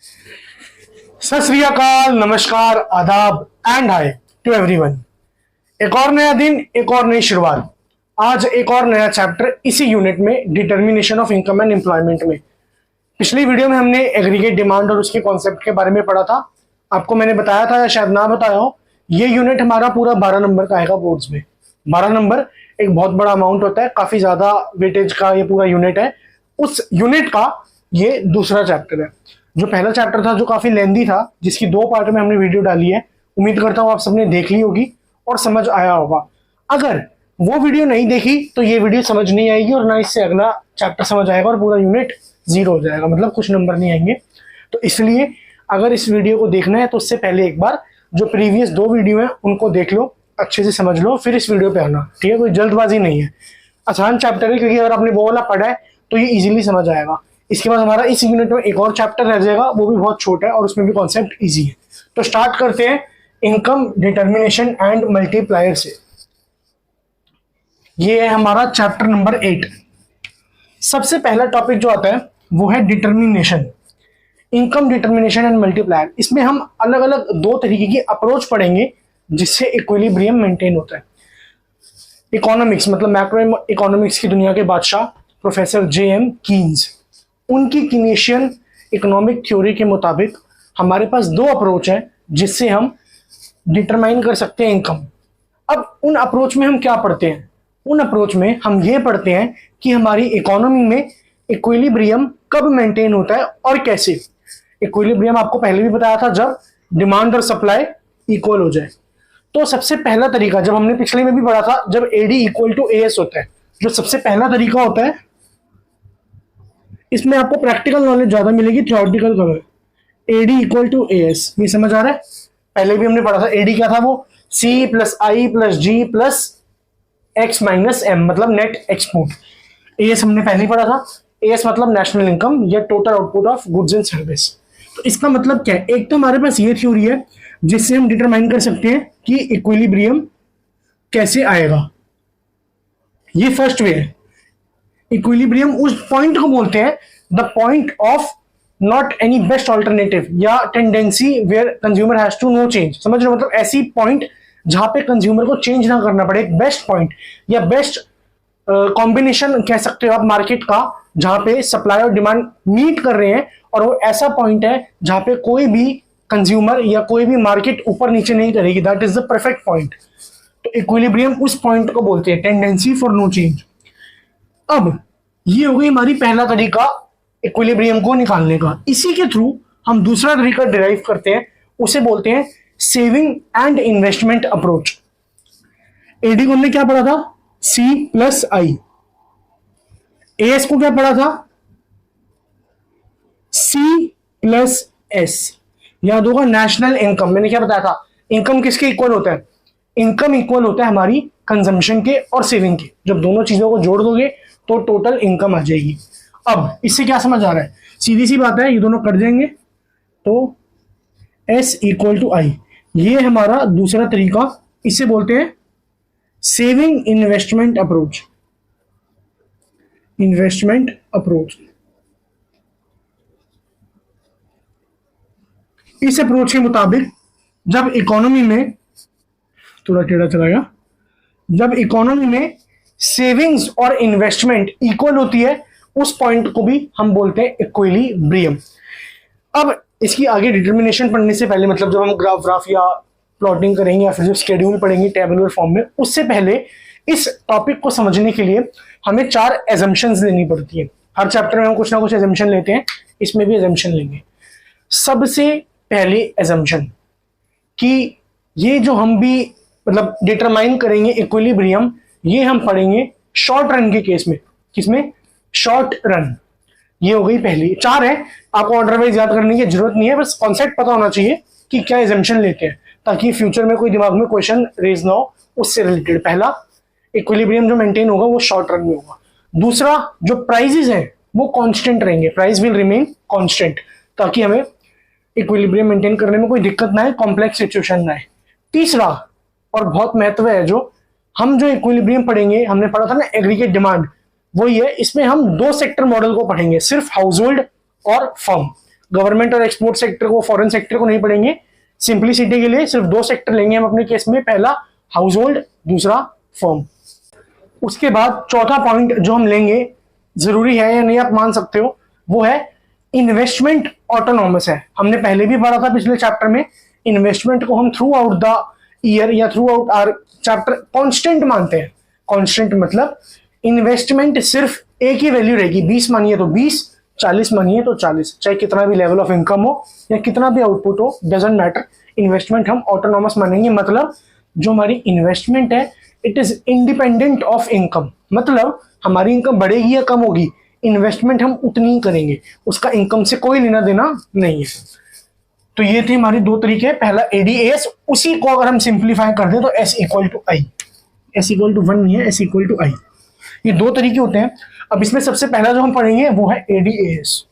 सत श्री अकाल, नमस्कार, आदाब एंड हाय टू एवरीवन। एक और नया दिन, एक और नई शुरुआत। आज एक और नया चैप्टर इसी यूनिट में, determination of income and employment में। पिछली वीडियो में हमने एग्रीगेट डिमांड और उसके कॉन्सेप्ट के बारे में पढ़ा था। आपको मैंने बताया था या शायद ना बताया हो, ये यूनिट हमारा पूरा 12 नंबर का आएगा बोर्ड्स में। 12 नंबर एक बहुत बड़ा अमाउंट होता है, काफी ज्यादा वेटेज का ये पूरा यूनिट है। उस यूनिट का ये दूसरा चैप्टर है। जो पहला चैप्टर था जो काफी लेंदी था, जिसकी 2 पार्ट में हमने वीडियो डाली है, उम्मीद करता हूं आप सबने देख ली होगी और समझ आया होगा। अगर वो वीडियो नहीं देखी तो ये वीडियो समझ नहीं आएगी और ना इससे अगला चैप्टर समझ आएगा और पूरा यूनिट 0 हो जाएगा, मतलब कुछ नंबर नहीं आएंगे। तो इसलिए अगर इस वीडियो को देखना है तो उससे पहले एक बार जो प्रीवियस 2 वीडियो है उनको देख लो, अच्छे से समझ लो, फिर इस वीडियो पे आना। ठीक है, कोई जल्दबाजी नहीं है, आसान चैप्टर है, क्योंकि अगर आपने वो वाला पढ़ा है तो ये इजीली समझ आएगा। इसके बाद हमारा इस यूनिट में एक और चैप्टर रह जाएगा, वो भी बहुत छोटा है और उसमें भी कॉन्सेप्ट इजी है। तो स्टार्ट करते हैं इनकम डिटर्मिनेशन एंड मल्टीप्लायर से। ये है हमारा चैप्टर नंबर 8। सबसे पहला टॉपिक जो आता है वो है determination, income determination and multiplier. इसमें हम अलग अलग 2 तरीके की अप्रोच पढ़ेंगे जिससे इक्विलिब्रियम मेंटेन होता है। इकोनॉमिक्स मतलब मैक्रो इकोनॉमिक्स की दुनिया के बादशाह प्रोफेसर J.M. कीन्स, उनकी कीनेशियन इकोनॉमिक थ्योरी के मुताबिक हमारे पास 2 अप्रोच है जिससे हम डिटरमाइन कर सकते हैं इनकम। अब उन अप्रोच में हम क्या पढ़ते हैं? उन अप्रोच में हम ये पढ़ते हैं कि हमारी इकोनॉमी में इक्विलिब्रियम कब मेंटेन होता है और कैसे। इक्विलिब्रियम आपको पहले भी बताया था, जब डिमांड और सप्लाई इक्वल हो जाए। तो सबसे पहला तरीका, जब हमने पिछले में भी पढ़ा था, जब AD इक्वल टू AS होता है, जो सबसे पहला तरीका होता है, इसमें आपको प्रैक्टिकल नॉलेज ज्यादा मिलेगी, थ्योरेटिकल कम है। AD इक्वल टू AS, ये समझ आ रहा है? पहले भी हमने पढ़ा था। AD क्या था? वो C plus I plus G plus X minus M, मतलब नेट एक्सपोर्ट। AS हमने पहले ही पढ़ा था। AS मतलब नेशनल इनकम या total output of goods and service. तो इसका मतलब क्या है? एक तो हमारे पास ये थ्योरी है जिससे हम डिटरमाइन कर सकते हैं कि इक्विलिब्रियम कैसे आएगा। ये फर्स्ट वे है। इक्विलिब्रियम उस पॉइंट को बोलते हैं the point of not any best alternative या tendency where consumer has to no change. समझ रहे हो? मतलब ऐसी पॉइंट जहां पे कंज्यूमर को चेंज ना करना पड़े, एक बेस्ट पॉइंट या बेस्ट कॉम्बिनेशन कह सकते हो आप मार्केट का, जहां पे सप्लाई और डिमांड मीट कर रहे हैं, और वो ऐसा पॉइंट है जहां पे कोई भी कंज्यूमर या कोई भी मार्केट ऊपर नीचे नहीं करेगी। That is the perfect point. तो इक्विलिब्रियम उस पॉइंट को बोलते हैं टेंडेंसी फॉर नो चेंज। अब ये हो गई हमारी पहला तरीका इक्विलिब्रियम को निकालने का। इसी के थ्रू हम दूसरा तरीका डिराइव करते हैं, उसे बोलते हैं saving and investment approach. AD को हमने क्या पढ़ा था? C plus I। AS को क्या पढ़ा था? C plus S। याद होगा नेशनल इनकम। मैंने क्या बताया था? इनकम किसके इक्वल होता है? इनकम इक्वल होता है हमारी कंजम्पशन के और सेविंग के। जब दोनों चीजों को जोड़ दोगे तो टोटल इनकम आ जाएगी। अब इससे क्या समझ आ रहा है? सीधी सी बात है, ये दोनों कट जाएंगे तो S इक्वल टू I। ये हमारा दूसरा तरीका, इसे बोलते हैं saving investment approach. Investment approach. इस अप्रोच के मुताबिक जब इकोनॉमी में, थोड़ा टेढ़ा चला गया, जब इकोनॉमी में सेविंग्स और इन्वेस्टमेंट इक्वल होती है, उस पॉइंट को भी हम बोलते हैं इक्विलिब्रियम। अब इसकी आगे डिटर्मिनेशन पढ़ने से पहले, मतलब जब हम ग्राफ या प्लॉटिंग करेंगे या फिर जो स्केड्यूल पढ़ेंगे टेबुलर फॉर्म में, उससे पहले इस टॉपिक को समझने के लिए हमें 4 एजम्पशंस लेनी पड़ती है। हर चैप्टर में हम कुछ ना कुछ एजम्पशन लेते हैं, इसमें भी एजम्पशन लेंगे। सबसे पहले एजम्पशन कि ये जो हम भी मतलब डिटरमाइन करेंगे इक्विलिब्रियम, ये हम पढ़ेंगे शॉर्ट रन के केस में। किसमें? Short run. ये हो गई पहली। 4 है, आपको ऑर्डर वाइज याद करने की जरूरत नहीं है, बस कॉन्सेप्ट पता होना चाहिए कि क्या एजम्पशन लेते हैं, ताकि फ्यूचर में कोई दिमाग में क्वेश्चन रेज ना हो उससे रिलेटेड। पहला, इक्विलिब्रियम जो मेंटेन होगा वो शॉर्ट रन में होगा। दूसरा, जो प्राइजेस हैं वो कांस्टेंट रहेंगे, प्राइस विल रिमेन कांस्टेंट, ताकि हमें इक्विलिब्रियम मेंटेन करने में कोई दिक्कत ना आए, कॉम्प्लेक्स सिचुएशन ना आए। तीसरा और बहुत महत्व है, जो हम जो इक्विलिब्रियम पढ़ेंगे, हमने पढ़ा था ना एग्रीगेट डिमांड, वही है। इसमें हम 2 सेक्टर मॉडल को पढ़ेंगे, सिर्फ हाउस होल्ड और फर्म। गवर्नमेंट और एक्सपोर्ट सेक्टर को, फॉरेन सेक्टर को नहीं पढ़ेंगे। सिंप्लिसिटी के लिए सिर्फ दो सेक्टर लेंगे हम अपने केस में, पहला हाउस होल्ड, दूसरा फर्म। उसके बाद चौथा पॉइंट जो हम लेंगे, जरूरी है या नहीं आप मान सकते हो, वो है इन्वेस्टमेंट ऑटोनॉमस है। हमने पहले भी पढ़ा था पिछले चैप्टर में, इन्वेस्टमेंट को हम थ्रू आउट द ईयर या through out our chapter constant मानते हैं। कांस्टेंट मतलब इन्वेस्टमेंट सिर्फ एक ही वैल्यू रहेगी, 20 मानिए तो 20, 40 मानिए तो 40, चाहे कितना भी लेवल ऑफ इनकम हो या कितना भी आउटपुट हो, डजंट मैटर। इन्वेस्टमेंट हम ऑटोनॉमस मानेंगे, मतलब जो हमारी इन्वेस्टमेंट है it is independent of income, मतलब हमारी इनकम बढ़ेगी या कम होगी, इन्वेस्टमेंट हम उतनी ही करेंगे, उसका इनकम से कोई लेना देना नहीं है। तो ये थे हमारे दो तरीके, पहला एडीएस, उसी को अगर हम सिंप्लीफाई कर दें तो S equal to I, S equal to 1 नहीं है, एस इक्वल टू आई। ये दो तरीके होते हैं। अब इसमें सबसे पहला जो हम पढ़ेंगे वो है एडीएस।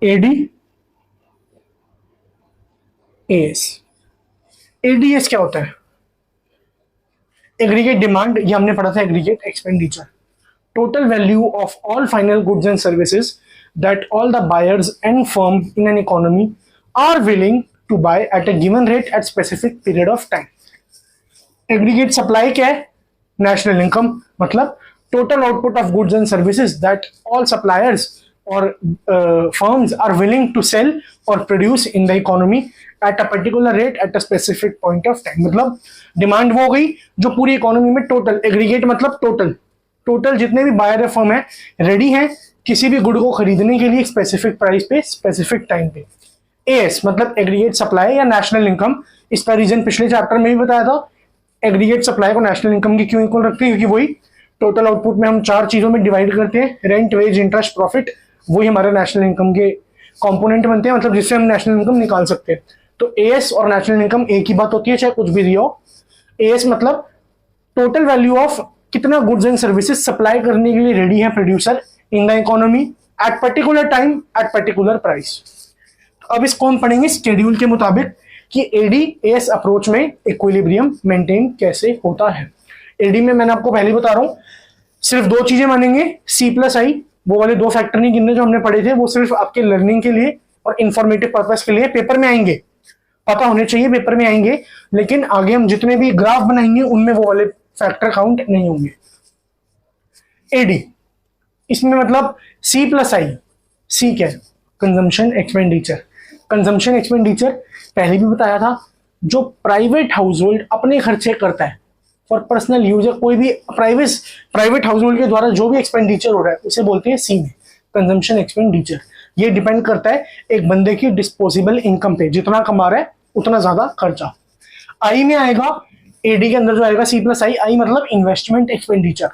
एडीएस, एडीएस क्या होता है? एग्रीगेट डिमांड, ये हमने पढ़ा था, aggregate expenditure, total value of all final goods and services that all the buyers and firm in an economy are willing to buy at a given rate at specific period of time. Aggregate supply क्या है? National income, मतलब total output of goods and services that all suppliers or firms are willing to sell or produce in the economy at a particular rate at a specific point of time. मतलब demand वो हो गई जो पूरी economy में total, aggregate मतलब total जितने भी बायर फर्म है रेडी हैं किसी भी गुड को खरीदने के लिए स्पेसिफिक प्राइस पे स्पेसिफिक टाइम पे। एएस मतलब एग्रीगेट सप्लाई या नेशनल इनकम, इसका रीजन पिछले चैप्टर में भी बताया था। एग्रीगेट सप्लाई को नेशनल इनकम की क्यों इक्वल रखते हैं? क्योंकि वही टोटल आउटपुट में हम 4 चीजों में डिवाइड करते हैं, रेंट, वेज, इंटरेस्ट, प्रॉफिट, वही हमारे नेशनल इनकम के कंपोनेंट बनते हैं, मतलब जिससे हम नेशनल इनकम निकाल सकते हैं। तो एएस और नेशनल इनकम एक ही बात होती है, चाहे कुछ भी दिया हो। एएस मतलब टोटल वैल्यू ऑफ कितना गुड्स एंड सर्विसेज सप्लाई करने के लिए रेडी है producer in the economy at particular time at particular price. अब इसको हम पढ़ेंगे शेड्यूल के मुताबिक कि एडीएस अप्रोच में इक्विलिब्रियम मेंटेन कैसे होता है। एडी में मैंने आपको पहले बता रहा हूं, सिर्फ दो चीजें मानेंगे, सी प्लस आई, वो वाले दो फैक्टर नहीं गिनने जो हमने पढ़े थे, वो सिर्फ आपके लर्निंग के लिए और इंफॉर्मेटिव पर्पस के लिए पेपर में आएंगे, पता होने चाहिए पेपर में आएंगे, लेकिन आगे हम जितने भी ग्राफ बनाएंगे उनमें वो वाले फैक्टर काउंट नहीं होंगे। एडी इसमें मतलब सी प्लस आई, सी क्या है? Consumption expenditure. कंजम्पशन एक्सपेंडिचर पहले भी बताया था, जो प्राइवेट हाउस होल्ड अपने खर्चे करता है फॉर पर्सनल यूज, कोई भी प्राइवेट हाउस होल्ड के द्वारा जो भी एक्सपेंडिचर हो रहा है उसे बोलते हैं सी में कंजम्पशन एक्सपेंडिचर। ये डिपेंड करता है एक बंदे की डिस्पोजेबल इनकम पे, जितना कमा रहा है उतना ज्यादा खर्चा। आई में आएगा, एडी के अंदर जो आएगा सी प्लस आई, आई मतलब इन्वेस्टमेंट एक्सपेंडिचर।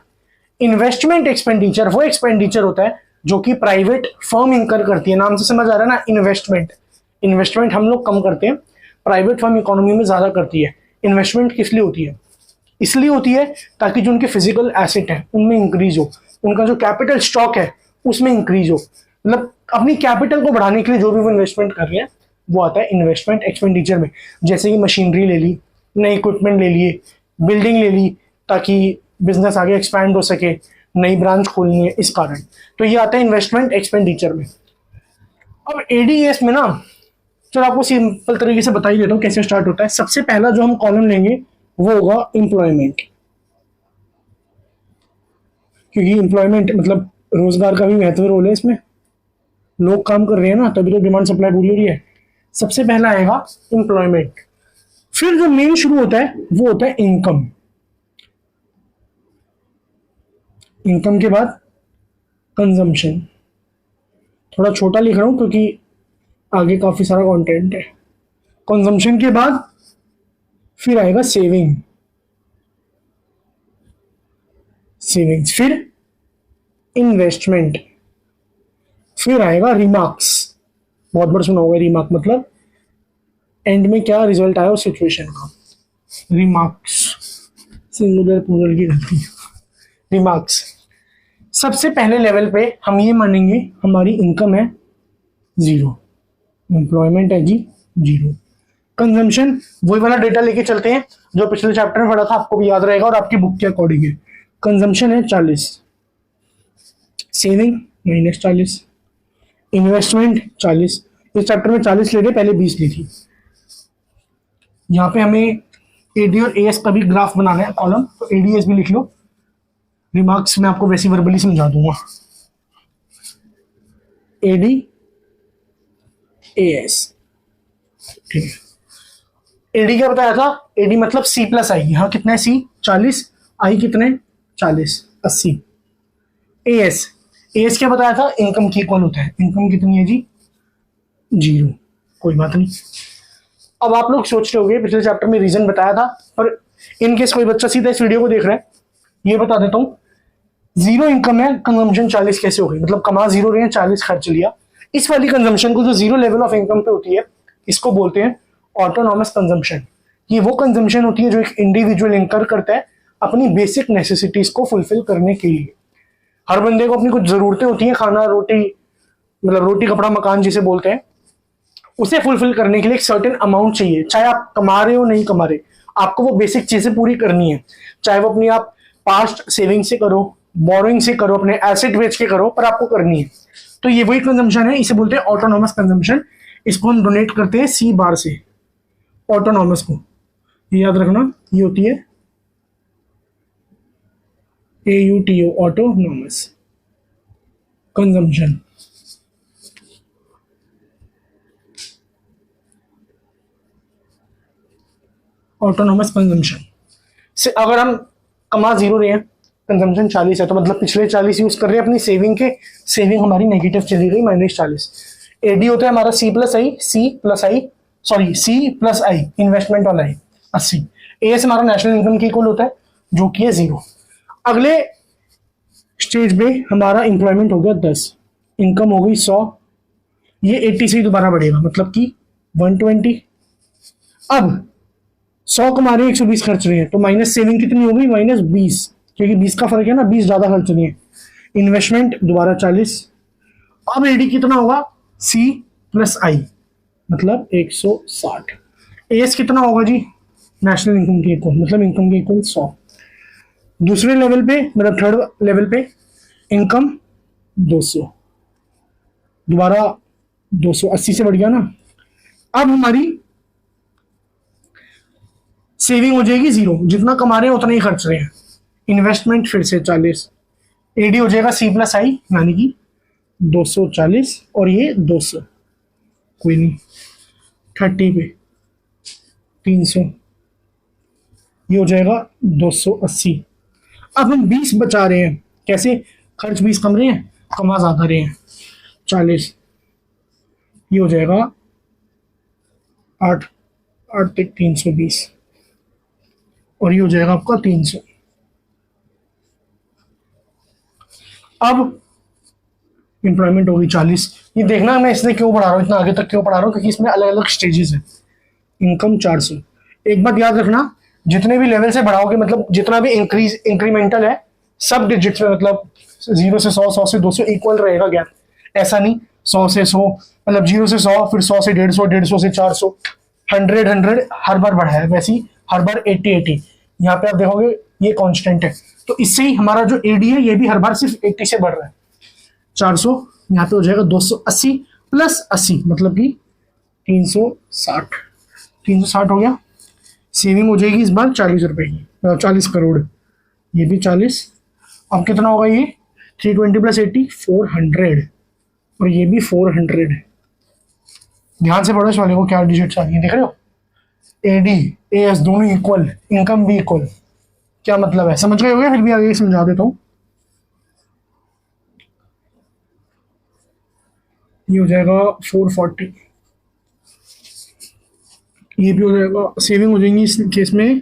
इन्वेस्टमेंट एक्सपेंडिचर वो एक्सपेंडिचर होता है जो कि प्राइवेट फर्म इंकर करती है, नाम से समझ आ रहा है ना, इन्वेस्टमेंट हम लोग कम करते हैं, प्राइवेट फर्म इकोनॉमी में ज्यादा करती है। इन्वेस्टमेंट किस लिए होती है? इसलिए होती है ताकि जो उनके फिजिकल एसेट है उनमें इंक्रीज हो, उनका जो कैपिटल स्टॉक है उसमें इंक्रीज हो, मतलब अपनी कैपिटल को बढ़ाने के लिए जो भी वो इन्वेस्टमेंट कर रहे हैं वो आता है इन्वेस्टमेंट एक्सपेंडिचर में। जैसे कि मशीनरी ले ली, नए इक्विपमेंट ले लिए, बिल्डिंग ले ली ताकि बिजनेस आगे एक्सपैंड हो सके, नई ब्रांच खोलनी है इस कारण, तो ये आता है इन्वेस्टमेंट एक्सपेंडिचर में। अब एडीएस में ना, चलो आपको सिंपल तरीके से बता ही देता हूँ कैसे स्टार्ट होता है। सबसे पहला जो हम कॉलम लेंगे वो होगा एम्प्लॉयमेंट, क्योंकि एम्प्लॉयमेंट मतलब रोजगार का भी महत्व रोल है इसमें, लोग काम कर रहे हैं ना, तभी तो डिमांड सप्लाई पूरी हो रही है। सबसे पहला आएगा एम्प्लॉयमेंट, फिर जो मेन शुरू होता है वो होता है इनकम। इनकम के बाद कंजम्पशन, थोड़ा छोटा लिख रहा हूं क्योंकि आगे काफी सारा कंटेंट है। कंजम्पशन के बाद फिर आएगा सेविंग्स, फिर इन्वेस्टमेंट, फिर आएगा रिमार्क्स। बहुत बार सुना होगा रिमार्क मतलब एंड में क्या रिजल्ट आया उस सिचुएशन का, रिमार्क्स, सिंगुलर प्लूरल की गलती, रिमार्क्स। सबसे पहले लेवल पे हम ये मानेंगे हमारी इनकम है 0, एम्प्लॉयमेंट है जी 0। कंजम्पशन वही वाला डेटा लेके चलते हैं जो पिछले चैप्टर में पढ़ा था, आपको भी याद रहेगा और आपकी बुक के अकॉर्डिंग है। कंजम्पशन है 40, सेविंग -40, इन्वेस्टमेंट 40। इस चैप्टर में 40 ले रहे, पहले 20 ली थी। यहाँ पे हमें एडी और एएस का भी ग्राफ बनाना है कॉलम, तो एडीएस भी लिख लो। रिमार्क्स मैं आपको वैसे वर्बली समझा दूंगा। एडी एएस, ठीक है। एडी क्या बताया था? एडी मतलब सी प्लस आई। यहाँ कितना है? सी 40, आई कितने 40 80। एएस, एएस क्या बताया था? इनकम की इक्वल होता है। इनकम कितनी है जी? 0। कोई बात नहीं। अब आप लोग सोच रहे होंगे पिछले चैप्टर में रीजन बताया था, पर इनकेस कोई बच्चा सीधा इस वीडियो को देख रहा है, ये बता देता हूँ। 0 इनकम है, कंजम्पशन 40 कैसे हो गई? मतलब कमा 0 रहे हैं, 40 खर्च लिया। इस वाली कंजम्पशन को जो 0 लेवल ऑफ इनकम पे होती है, इसको बोलते हैं ऑटोनॉमस कंजम्पशन। ये वो कंजम्पशन होती है जो एक इंडिविजुअल इंकर करता है अपनी बेसिक नेसेसिटीज को फुलफिल करने के लिए। हर बंदे को अपनी कुछ जरूरतें होती हैं, खाना, रोटी, मतलब रोटी कपड़ा मकान जिसे बोलते हैं, उसे फुलफिल करने के लिए एक सर्टेन अमाउंट चाहिए। चाहे आप कमा रहे हो नहीं कमा रहे, आपको वो बेसिक चीजें पूरी करनी है। चाहे वो अपनी आप पास्ट सेविंग से करो, बोरोइंग से करो, अपने एसेट बेच के करो, पर आपको करनी है। तो ये वही कंजम्पशन है, इसे बोलते हैं ऑटोनॉमस कंजम्पशन। इसको हम डोनेट करते हैं सी बार से। ऑटोनॉमस को ये याद रखना, ये होती है AUTO, autonomous consumption. Autonomous consumption से अगर हम कमा 0 रहे हैं, कंजम्पशन 40 है, तो मतलब पिछले 40 यूज कर रहे हैं अपनी सेविंग के। सेविंग हमारी नेगेटिव चली गई, -40। एडी होता है हमारा सी प्लस आई, इन्वेस्टमेंट वाला है 80। एएस हमारा नेशनल इनकम के इक्वल होता है जो कि है 0। अगले स्टेज पे हमारा एम्प्लॉयमेंट हो गया 10, इनकम हो गई 100, ये 80 से दोबारा बढ़ेगा, मतलब कि 120। अब 100 कमा रहे हैं, 120 खर्च रहे हैं, तो माइनस सेविंग कितनी हो गई? -20, क्योंकि 20 का फर्क है ना, 20 ज्यादा खर्च नहीं है। इन्वेस्टमेंट दोबारा 40। अब एडी कितना होगा? सी प्लस आई, मतलब 160। एएस कितना होगा जी? नेशनल इनकम के इक्वल, मतलब इनकम के इक्वल 100। दूसरे लेवल पे, मतलब थर्ड लेवल पे इनकम 200, दोबारा 280 से बढ़ गया ना। अब हमारी सेविंग हो जाएगी 0, जितना कमा रहे हैं उतना ही खर्च रहे हैं। इन्वेस्टमेंट फिर से 40, एडी हो जाएगा सी प्लस आई, यानी कि 240, और ये 200, कोई नहीं, 30 पे 300, ये हो जाएगा 280। अब हम 20 बचा रहे हैं, कैसे? खर्च 20 कम रहे हैं, कमा ज्यादा रहे हैं, 40, ये हो जाएगा 8 तक 320, और ये हो जाएगा आपका 300। अब एम्प्लॉयमेंट होगी 40। ये देखना मैं इसलिए क्यों पढ़ा रहा हूँ, इतना आगे तक क्यों पढ़ा रहा हूँ, क्योंकि इसमें अलग अलग स्टेजेस है। इनकम 400। एक बात याद रखना, जितने भी लेवल से बढ़ाओगे, मतलब जितना भी इंक्रीमेंटल है, सब डिजिट्स में, मतलब 0 से 100, 100 से 200 इक्वल रहेगा गैप। ऐसा नहीं 100 से 100, मतलब 0 से 100, फिर 100 से 150, 150 से 400, 100 हर बार बढ़ा है। वैसे ही हर बार 80। यहाँ पे आप देखोगे ये कांस्टेंट है, तो इससे ही हमारा जो एडी है ये भी हर बार सिर्फ 80 से बढ़ रहा है। 400 यहाँ पे हो जाएगा 280 प्लस 80, मतलब कि 360। 360 हो गया। सेविंग हो जाएगी इस बार 40 रुपए की, 40 करोड़, ये भी 40। अब कितना होगा ये? 320 प्लस 80 400, और ये भी 400 है। ध्यान से पढ़ो इस वाले को, क्या डिजिट्स आ रही है देख रहे हो? एडी एएस दोनों इक्वल, इनकम भी इक्वल। क्या मतलब है, समझ गए होंगे? फिर भी आगे समझा देता हूँ। ये हो जाएगा 440, ये भी हो जाएगा। सेविंग हो जाएंगी इस केस में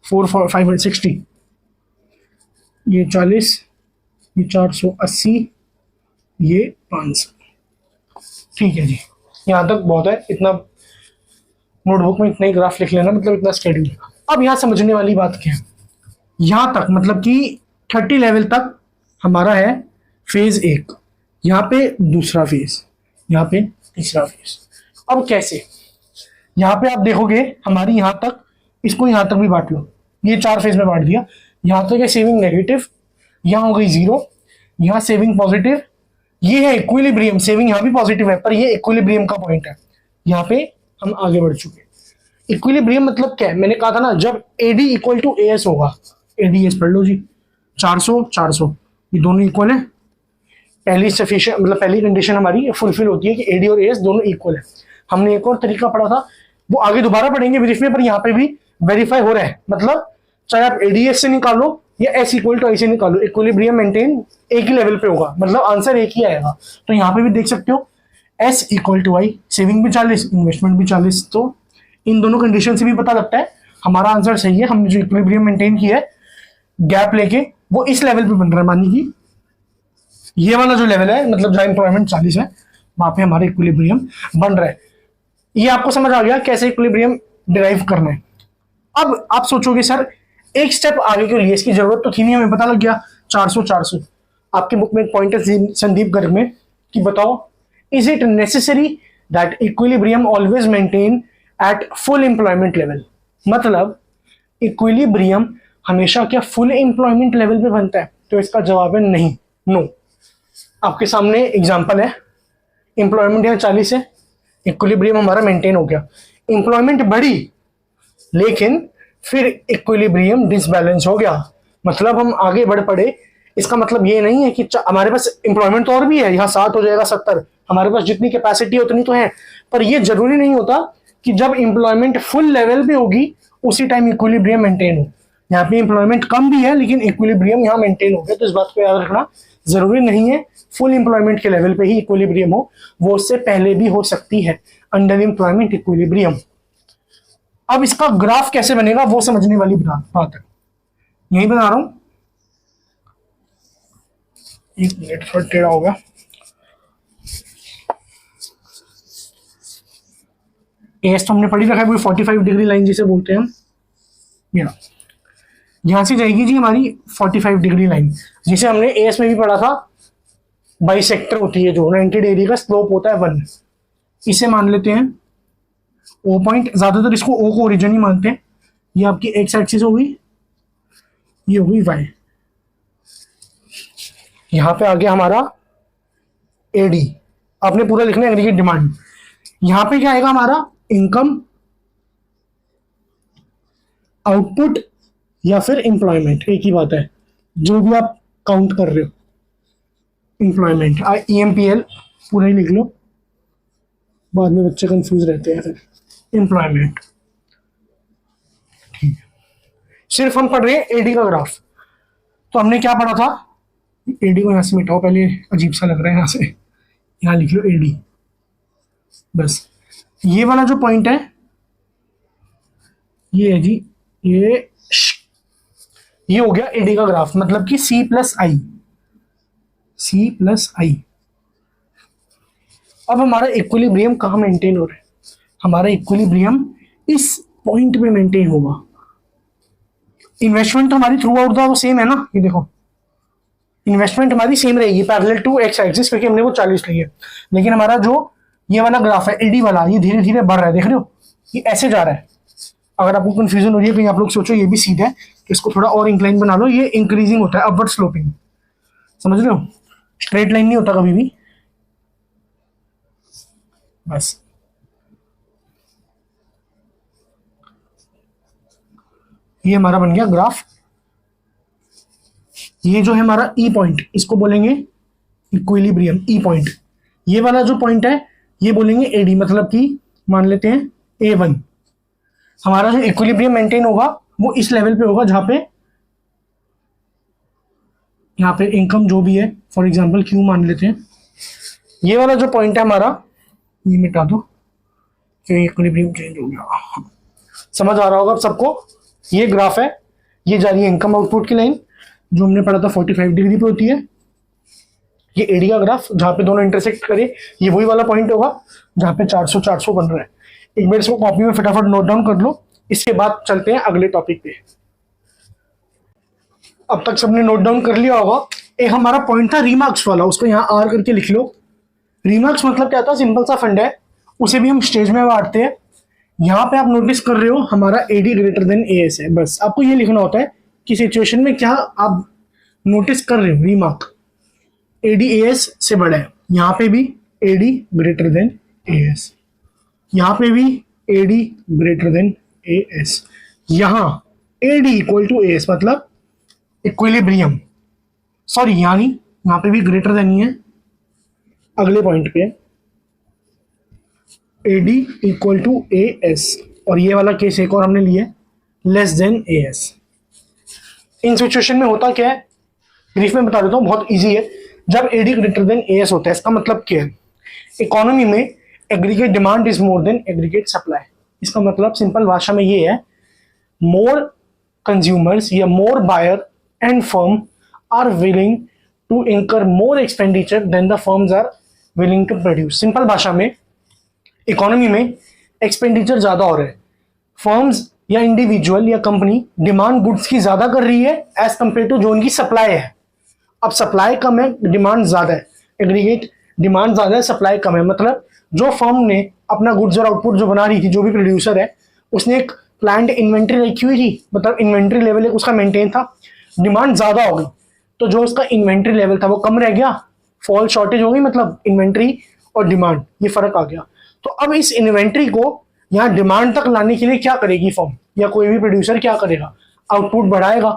560, ये 40, ये 480, ये 500। ठीक है जी, यहाँ तक बहुत है। इतना नोटबुक में इतना ही ग्राफ लिख लेना, मतलब इतना स्केड्यूल। अब यहाँ समझने वाली बात क्या है, यहाँ तक मतलब कि 30 लेवल तक हमारा है फेज 1, यहाँ पे दूसरा फेज, यहाँ पे तीसरा फेज। अब कैसे, यहाँ पे आप देखोगे हमारी यहाँ तक, इसको यहाँ तक भी बांट लो, ये 4 फेज में बांट दिया। यहाँ तक है सेविंग नेगेटिव, यहाँ हो गई 0, यहाँ सेविंग पॉजिटिव, ये है इक्विलिब्रियम, सेविंग यहाँ भी पॉजिटिव है पर ये इक्विलिब्रियम का पॉइंट है। यहाँ पे हम आगे बढ़ चुके। इक्विलिब्रियम मतलब क्या है, मैंने कहा था ना, जब AD इक्वल टू AS होगा, ADS पढ़ लो जी, 400 400 ये दोनों इक्वल है, पहली सफिशिएंट मतलब पहली कंडीशन हमारी फुलफिल होती है कि AD और AS दोनों इक्वल है। हमने एक और तरीका पढ़ा था, वो आगे दोबारा पढ़ेंगे ब्रीफ में, पर यहाँ पे भी वेरीफाई हो रहा है, मतलब चाहे आप ADS से निकालो या S इक्वल टू I से निकालो, इक्विलिब्रियम मेंटेन एक ही लेवल पे होगा, मतलब आंसर एक ही आएगा। तो यहाँ पे भी देख सकते हो S equal to I, saving भी 40, इन्वेस्टमेंट भी 40, तो इन दोनों कंडीशन से भी पता लगता है हमारा आंसर सही है। हमने जो इक्विलिब्रियम मेंटेन किया है गैप लेके, वो इस लेवल पे बन रहा है, मानिए कि ये वाला जो लेवल है, मतलब जहां एम्प्लॉयमेंट 40 है वहां पे हमारा इक्विलिब्रियम बन रहा है। ये आपको समझ आ गया कैसे इक्विलिब्रियम डिराइव करना है। अब आप सोचोगे सर एक स्टेप आगे क्यों लिए, इसकी जरूरत तो थी नहीं, हमें पता लग गया 400 400। आपके बुक में एक पॉइंट है संदीप गर्ग में कि बताओ, is it necessary that equilibrium always maintain at full employment level, मतलब इक्विलिब्रियम हमेशा क्या फुल एम्प्लॉयमेंट लेवल पे बनता है? तो इसका जवाब है नहीं, नो। आपके सामने एग्जांपल है, एम्प्लॉयमेंट यहाँ 40 है, इक्विलिब्रियम हमारा मेंटेन हो गया, एम्प्लॉयमेंट बढ़ी लेकिन फिर इक्विलिब्रियम डिसबैलेंस हो गया, मतलब हम आगे बढ़ पड़े। इसका मतलब ये नहीं है कि हमारे पास एम्प्लॉयमेंट तो और भी है, यहाँ 60 हो जाएगा 70, हमारे पास जितनी कैपेसिटी है उतनी तो है, पर ये जरूरी नहीं होता कि जब एम्प्लॉयमेंट फुल लेवल पे होगी उसी टाइम इक्विलिब्रियम मेंटेन हो। यहाँ पे एम्प्लॉयमेंट कम भी है लेकिन इक्विलिब्रियम यहाँ मेंटेन हो गया, तो इस बात को याद रखना जरूरी नहीं है फुल एम्प्लॉयमेंट के लेवल पे ही इक्विलिब्रियम हो, वो उससे पहले भी हो सकती है अंडर एम्प्लॉयमेंट इक्विलिब्रियम। अब इसका ग्राफ कैसे बनेगा वो समझने वाली बात है, यही बना रहा हूं। एक मिनट, थोड़ा टेढ़ा हो गया। एस तो हमने पढ़ी रखा है, वो 45 डिग्री लाइन जिसे बोलते हैं हम, यहां से जाएगी जी हमारी 45 डिग्री लाइन, जिसे हमने एस में भी पढ़ा था, बाइसेक्टर होती है जो 90 डिग्री का स्लोप होता है 1। इसे मान लेते हैं ओ पॉइंट, ज्यादातर इसको ओ को ओरिजिन ही मानते हैं। ये आपकी एक्स एक्सिस हो गई, ये हो गई वाई। यहां पे आ गया हमारा एडी, आपने पूरा लिखना है एग्रीगेट डिमांड। यहां पे क्या आएगा हमारा इनकम, आउटपुट या फिर एम्प्लॉयमेंट, एक ही बात है, जो भी आप काउंट कर रहे हो। एम्प्लॉयमेंट EMPL पूरा ही लिख लो, बाद में बच्चे कंफ्यूज रहते हैं। फिर एम्प्लॉयमेंट, ठीक है, सिर्फ हम पढ़ रहे हैं एडी का ग्राफ। तो हमने क्या पढ़ा था, एडी को यहां से मिटाओ, पहले अजीब सा लग रहा है, यहां से यहां लिख लो एडी, बस। ये वाला जो पॉइंट है ये है जी, ये हो गया एडी का ग्राफ, मतलब कि C प्लस आई। अब हमारा इक्विलिब्रियम कहाँ मेंटेन हो रहा है? हमारा इक्विलिब्रियम इस पॉइंट पे मेंटेन होगा। इन्वेस्टमेंट तो हमारी थ्रू आउट द सेम है ना, ये देखो इन्वेस्टमेंट हमारी सेम रहेगी पैरेलल टू एक्स एक्सिस, क्योंकि हमने वो 40 ली है। लेकिन हमारा जो ये वाला ग्राफ है एडी वाला, ये धीरे धीरे बढ़ रहा है, देख रहे हो, ये ऐसे जा रहा है। अगर आपको कंफ्यूजन हो रही है कहीं आप लोग सोचो ये भी सीधा है, तो इसको थोड़ा और इंक्लाइन बना लो, ये इंक्रीजिंग होता है, अपवर्ड स्लोपिंग, समझ रहे हो, स्ट्रेट लाइन नहीं होता कभी भी, बस। ये हमारा बन गया ग्राफ। ये जो है हमारा ई पॉइंट, इसको बोलेंगे इक्विलिब्रियम, ई पॉइंट। ये वाला जो पॉइंट है ये बोलेंगे एडी, मतलब कि मान लेते हैं A1। हमारा जो इक्विलिब्रियम मेंटेन होगा वो इस लेवल पे होगा जहां पे यहाँ पे इनकम जो भी है, फॉर एग्जांपल Q मान लेते हैं। ये वाला जो पॉइंट है हमारा, ये मिटा दो कि इक्विलिब्रियम चेंज हो गया, समझ आ रहा होगा अब सबको। ये ग्राफ है, ये जा रही है इनकम आउटपुट की लाइन जो हमने पढ़ा था 45 डिग्री पे होती है। ये एडी का ग्राफ जहां पे दोनों इंटरसेक्ट करे, ये वही वाला पॉइंट होगा जहां पे 400 400 बन रहा है। एक बार इसको कॉपी में फटाफट नोट डाउन कर लो, इसके बाद चलते हैं अगले टॉपिक पे। अब तक सबने नोट डाउन कर लिया होगा। एक हमारा पॉइंट था रीमार्क्स वाला, उसको यहाँ R करके लिख लो। रीमार्क्स मतलब क्या था, सिंपल सा फंड है, उसे भी हम स्टेज में बांटते हैं। यहाँ पे आप नोटिस कर रहे हो हमारा एडी ग्रेटर देन एएस है, बस आपको ये लिखना होता है कि सिचुएशन में क्या आप नोटिस कर रहे हो, रीमार्क एडी एएस से बड़ा है। यहाँ पे भी एडी ग्रेटर देन एएस, यहाँ पे भी एडी ग्रेटर देन एएस, यहाँ एडी इक्वल टू एएस मतलब इक्विलिब्रियम, सॉरी यानी यहाँ पे भी ग्रेटर देन ही है, अगले पॉइंट पे AD equal to A S, और ये वाला केस एक और हमने लिया लेस देन ए एस। इन सिचुएशन में होता क्या है, ब्रीफ में बता देता हूँ, बहुत इजी है। जब AD greater than A S होता है, इसका मतलब क्या है, इकोनॉमी में aggregate demand is more than aggregate supply. इसका मतलब सिंपल भाषा में ये है, मोर कंज्यूमर्स या more buyer and firm are willing to incur more expenditure then the firms are willing to produce. Simple भाषा में इकोनॉमी में एक्सपेंडिचर ज्यादा हो रहा है, फर्म्स या इंडिविजुअल या कंपनी डिमांड गुड्स की ज्यादा कर रही है एज कंपेयर टू जो उनकी सप्लाई है। अब सप्लाई कम है, डिमांड ज्यादा है, एग्रीगेट डिमांड ज्यादा है, सप्लाई कम है, मतलब जो फर्म ने अपना गुड्स और आउटपुट जो बना रही थी, जो भी प्रोड्यूसर है, उसने एक प्लान्ड इन्वेंट्री रखी हुई थी, मतलब इन्वेंट्री लेवल एक उसका मेंटेन था, डिमांड ज्यादा हो गई तो जो उसका इन्वेंट्री लेवल था वो कम रह गया, फॉल शॉर्टेज हो गई, मतलब इन्वेंट्री और डिमांड ये फर्क आ गया। तो अब इस इन्वेंट्री को यहाँ डिमांड तक लाने के लिए क्या करेगी फर्म या कोई भी प्रोड्यूसर, क्या करेगा, आउटपुट बढ़ाएगा।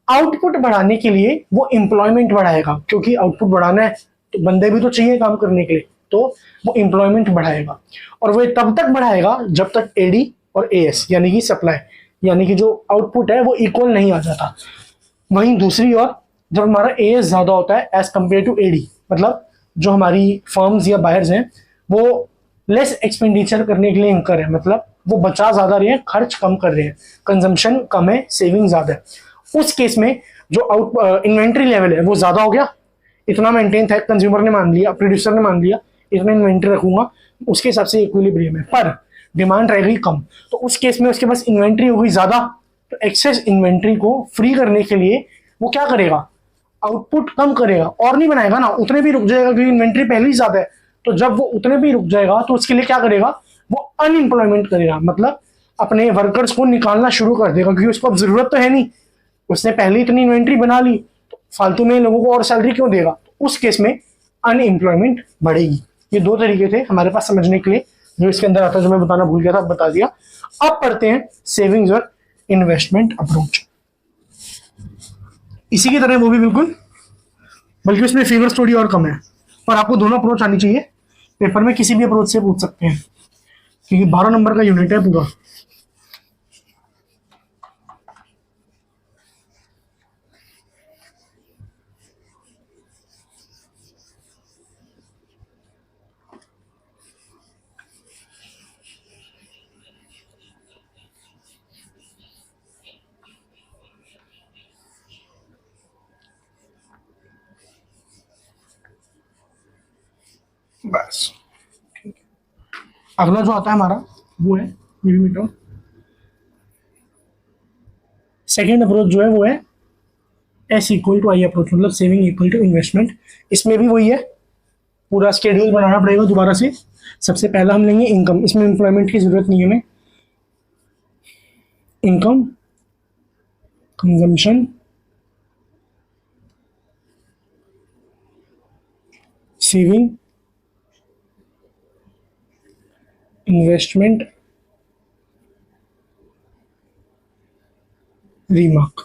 आउटपुट बढ़ाने के लिए वो एम्प्लॉयमेंट बढ़ाएगा, क्योंकि आउटपुट बढ़ाना है तो बंदे भी तो चाहिए काम करने के लिए, तो वो एम्प्लॉयमेंट बढ़ाएगा। और वो तब तक बढ़ाएगा जब तक एडी और एएस यानी कि सप्लाई यानी कि जो आउटपुट है वो इक्वल नहीं आ जाता। वहीं दूसरी ओर जब हमारा एएस ज्यादा होता है एज कंपेयर टू एडी, मतलब जो हमारी फर्म्स या बायर्स हैं वो लेस एक्सपेंडिचर करने के लिए इंकर है, मतलब वो बचा ज्यादा रहे हैं, खर्च कम कर रहे हैं, कंजम्पशन कम है, सेविंग ज्यादा है। उस केस में जो इन्वेंट्री लेवल है वो ज्यादा हो गया, इतना मेंटेन था, कंज्यूमर ने मान लिया, प्रोड्यूसर ने मान लिया इतना इन्वेंट्री रखूंगा, उसके हिसाब से इक्विलिब्रियम है, पर डिमांड रह गई कम, तो उस केस में उसके पास इन्वेंट्री हो गई ज्यादा, तो एक्सेस इन्वेंट्री को फ्री करने के लिए वो क्या करेगा, आउटपुट कम करेगा, और नहीं बनाएगा ना, उतने भी रुक जाएगा क्योंकि इन्वेंट्री पहले ही ज्यादा है। तो जब वो उतने भी रुक जाएगा तो उसके लिए क्या करेगा, वो अनएम्प्लॉयमेंट करेगा, मतलब अपने वर्कर्स को निकालना शुरू कर देगा, क्योंकि उसको अब जरूरत तो है नहीं, उसने पहले इतनी इन्वेंट्री बना ली तो फालतू में लोगों को और सैलरी क्यों देगा, तो उस केस में अनएम्प्लॉयमेंट बढ़ेगी। ये दो तरीके थे हमारे पास समझने के लिए, जो इसके अंदर आता है, जो मैं बताना भूल गया था बता दिया। अब पढ़ते हैं सेविंग्स और इन्वेस्टमेंट अप्रोच। इसी की तरह वो भी बिल्कुल, बल्कि उसमें फेवर स्टोरी और कम है, पर आपको दोनों अप्रोच आनी चाहिए, पेपर में किसी भी अप्रोच से पूछ सकते हैं, क्योंकि 12 नंबर का यूनिट है पूरा। बस अगला जो आता है हमारा वो है, ये भी मिटाओ, सेकेंड अप्रोच जो है वो है S equal to I approach, मतलब सेविंग इक्वल टू इन्वेस्टमेंट। इसमें भी वही है, पूरा शेड्यूल बनाना पड़ेगा दोबारा से। सबसे पहला हम लेंगे इनकम, इसमें एम्प्लॉयमेंट की जरूरत नहीं है हमें, income, consumption, saving, investment, remark.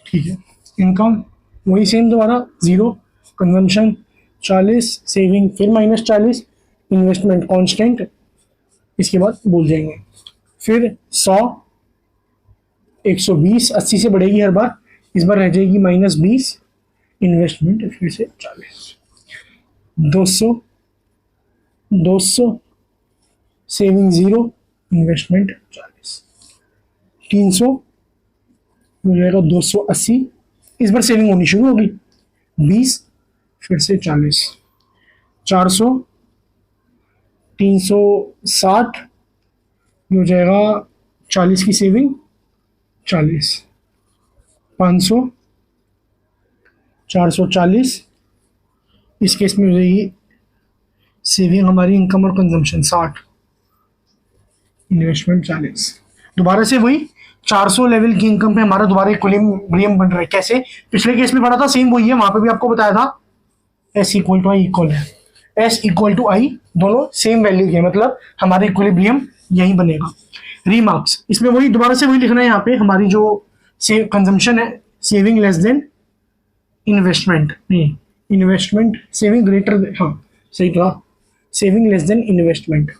ठीक है, इनकम वही सेम दोबारा 0, कंजम्पशन 40, सेविंग फिर -40, इन्वेस्टमेंट कांस्टेंट, इसके बाद भूल जाएंगे, फिर 100, 120, 80 से बढ़ेगी हर बार, इस बार रह जाएगी -20, इन्वेस्टमेंट फिर से 40, 200, 200, सेविंग 0, इन्वेस्टमेंट 40, 300 हो जाएगा 280, इस बार सेविंग होनी शुरू होगी, 20 फिर से 40, 400, 360 हो जाएगा 40 की सेविंग, 40, 500, 440, इस केस में हो जाएगी सेविंग हमारी इनकम और कंजम्पशन 60, इन्वेस्टमेंट 40। दोबारा से वही 400 लेवल की इनकम पे हमारा दोबारा इक्विलिब्रियम बन रहा है। कैसे? पिछले केस में पढ़ा था, सेम वही है, वहां पे भी आपको बताया था S equal to I equal है, एस इक्वल टू आई दोनों सेम वैल्यू के, मतलब हमारा इक्विलिब्रियम यही बनेगा। रीमार्क्स, इसमें वही दोबारा से वही लिखना है, यहाँ पे हमारी जो कंजम्पशन है सेविंग लेस देन इन्वेस्टमेंट, नहीं इन्वेस्टमेंट सेविंग ग्रेटर, हाँ सही था, सेविंग लेस देन इन्वेस्टमेंट।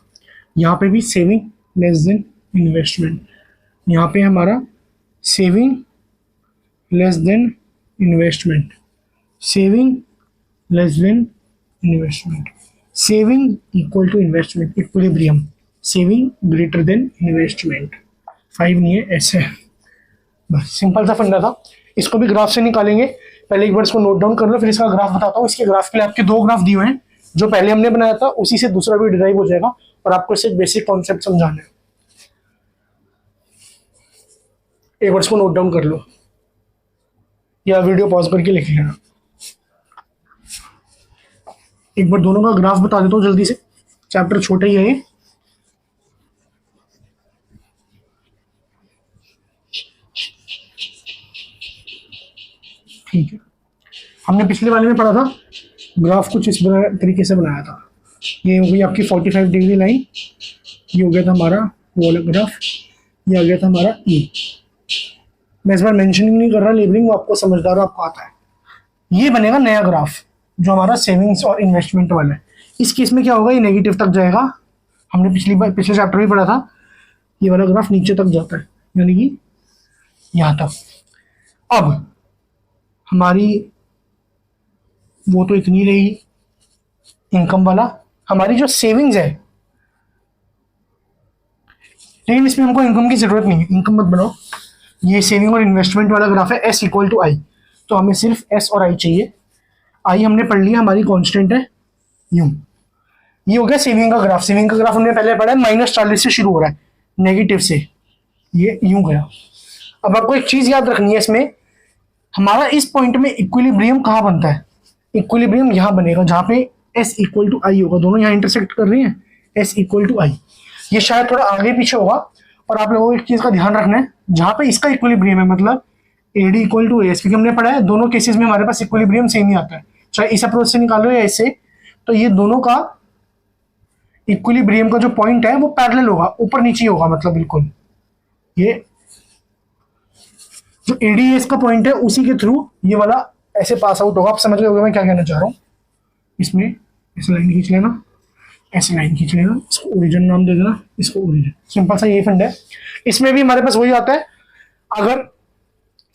यहाँ पे भी सेविंग लेस देन इन्वेस्टमेंट, यहाँ पे हमारा saving less than investment, saving less than investment, saving equal to investment, equilibrium, saving greater than investment. 5 नहीं है, ऐसे बस सिंपल सा फंडा था। इसको भी ग्राफ से निकालेंगे, पहले एक बार इसको नोट डाउन कर लो, फिर इसका ग्राफ बताता हूँ। इसके ग्राफ के लिए आपके 2 ग्राफ दिए हुए हैं, जो पहले हमने बनाया था उसी से दूसरा भी डिराइव हो जाएगा, और आपको इससे बेसिक कॉन्सेप्ट समझाना है। एक बार इसको नोट डाउन कर लो या वीडियो पॉज करके लिख लेना। एक बार दोनों का ग्राफ बता देता हूँ जल्दी से, चैप्टर छोटा ही है ये। ठीक है, हमने पिछले वाले में पढ़ा था, ग्राफ कुछ इस तरीके से बनाया था। ये हो गई आपकी 45 डिग्री लाइन, ये हो गया था हमारा वो वाला ग्राफ, ये आ गया था हमारा ई। मैं इस बार मेंशनिंग नहीं कर रहा, लेबलिंग वो आपको समझदार हो, आपको आता है। ये बनेगा नया ग्राफ जो हमारा सेविंग्स और इन्वेस्टमेंट वाला है। इस केस में क्या होगा, ये नेगेटिव तक जाएगा। हमने पिछले चैप्टर में पढ़ा था, ये वाला ग्राफ नीचे तक जाता है, यानी कि यहाँ तक। अब हमारी वो तो इतनी रही इनकम वाला, हमारी जो सेविंग्स है, लेकिन इसमें हमको इनकम की जरूरत नहीं है, इनकम मत बनाओ। ये सेविंग और इन्वेस्टमेंट वाला ग्राफ है, एस इक्वल टू आई, तो हमें सिर्फ एस और आई चाहिए। आई हमने पढ़ लिया, हमारी कांस्टेंट है यू। ये हो गया सेविंग का ग्राफ। सेविंग का ग्राफ हमने पहले पढ़ा है, -40 से शुरू हो रहा है, नेगेटिव से, ये यूं गया। अब आपको एक चीज याद रखनी है इसमें, हमारा इस पॉइंट में इक्विलिब्रियम कहाँ बनता है? इक्विलिब्रियम यहाँ बनेगा जहाँ पे एस इक्वल टू आई होगा, दोनों यहाँ इंटरसेक्ट कर रहे हैं, एस इक्वल टू आई। ये शायद थोड़ा आगे पीछे होगा, और आप लोगों को एक चीज का ध्यान रखना है, जहाँ पे इसका इक्विलिब्रियम है, मतलब एडी इक्वल टू एस, क्योंकि हमने पढ़ा है दोनों केसेस में हमारे पास इक्विलिब्रियम सेम ही आता है, चाहे इस अप्रोच से निकालो या इससे। तो ये दोनों का इक्विलिब्रियम का जो पॉइंट है वो पैरेलल होगा, ऊपर नीचे होगा, मतलब बिल्कुल ये जो एडीएस का पॉइंट है उसी के थ्रू ये वाला ऐसे पास आउट होगा। आप समझ गए मैं क्या कहना चाह रहा हूँ। इसमें ऐसे लाइन खींच लेना, ऐसे लाइन खींच लेना, इसको ओरिजिन नाम दे देना, इसको ओरिजिन। सिंपल सा यही फंड है। इसमें भी हमारे पास वही आता है, अगर